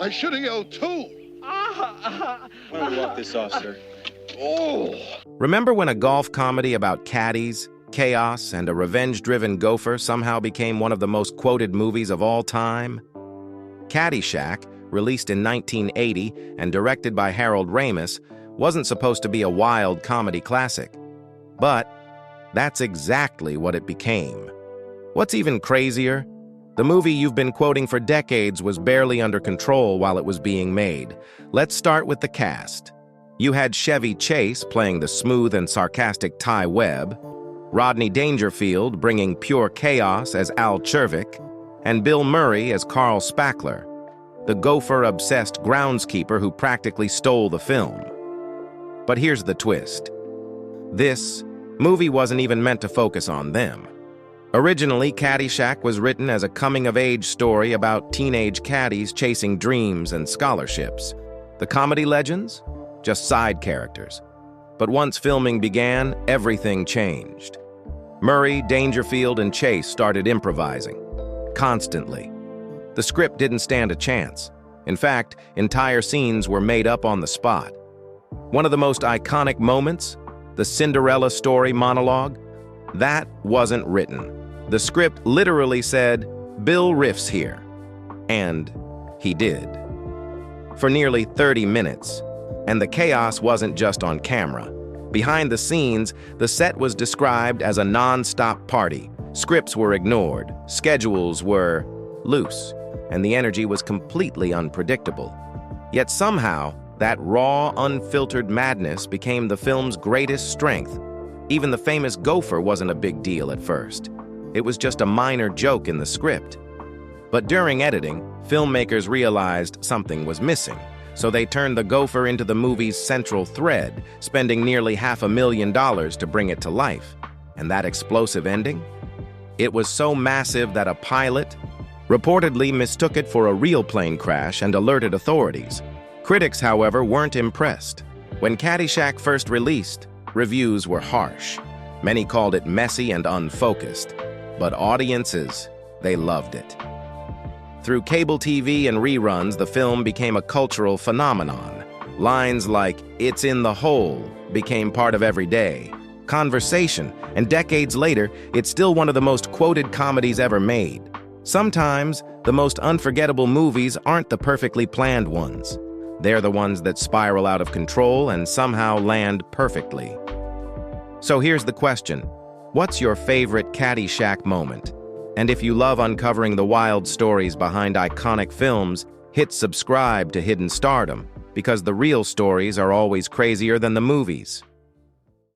I should have yelled too. Why don't we walk this off, sir? Oh. Remember when a golf comedy about caddies, chaos, and a revenge-driven gopher somehow became one of the most quoted movies of all time? Caddyshack, released in 1980 and directed by Ramis, wasn't supposed to be a wild comedy classic. But that's exactly what it became. What's even crazier? The movie you've been quoting for decades was barely under control while it was being made. Let's start with the cast. You had Chevy Chase playing the smooth and sarcastic Ty Webb, Rodney Dangerfield bringing pure chaos as Al Chervick, and Bill Murray as Carl Spackler, the gopher-obsessed groundskeeper who practically stole the film. But here's the twist. This movie wasn't even meant to focus on them. Originally, Caddyshack was written as a coming-of-age story about teenage caddies chasing dreams and scholarships. The comedy legends? Just side characters. But once filming began, everything changed. Murray, Dangerfield, and Chase started improvising. Constantly. The script didn't stand a chance. In fact, entire scenes were made up on the spot. One of the most iconic moments, the Cinderella story monologue, that wasn't written. The script literally said, "Bill riffs here." And he did. For nearly 30 minutes. And the chaos wasn't just on camera. Behind the scenes, the set was described as a non-stop party. Scripts were ignored, schedules were loose, and the energy was completely unpredictable. Yet somehow, that raw, unfiltered madness became the film's greatest strength. Even the famous gopher wasn't a big deal at first. It was just a minor joke in the script. But during editing, filmmakers realized something was missing. So they turned the gopher into the movie's central thread, spending nearly $500,000 to bring it to life. And that explosive ending? It was so massive that a pilot reportedly mistook it for a real plane crash and alerted authorities. Critics, however, weren't impressed. When Caddyshack first released, reviews were harsh. Many called it messy and unfocused. But audiences, they loved it. Through cable TV and reruns, the film became a cultural phenomenon. Lines like, "It's in the hole," became part of everyday conversation, and decades later, it's still one of the most quoted comedies ever made. Sometimes, the most unforgettable movies aren't the perfectly planned ones. They're the ones that spiral out of control and somehow land perfectly. So here's the question. What's your favorite Caddyshack moment? And if you love uncovering the wild stories behind iconic films, hit subscribe to Hidden Stardom, because the real stories are always crazier than the movies.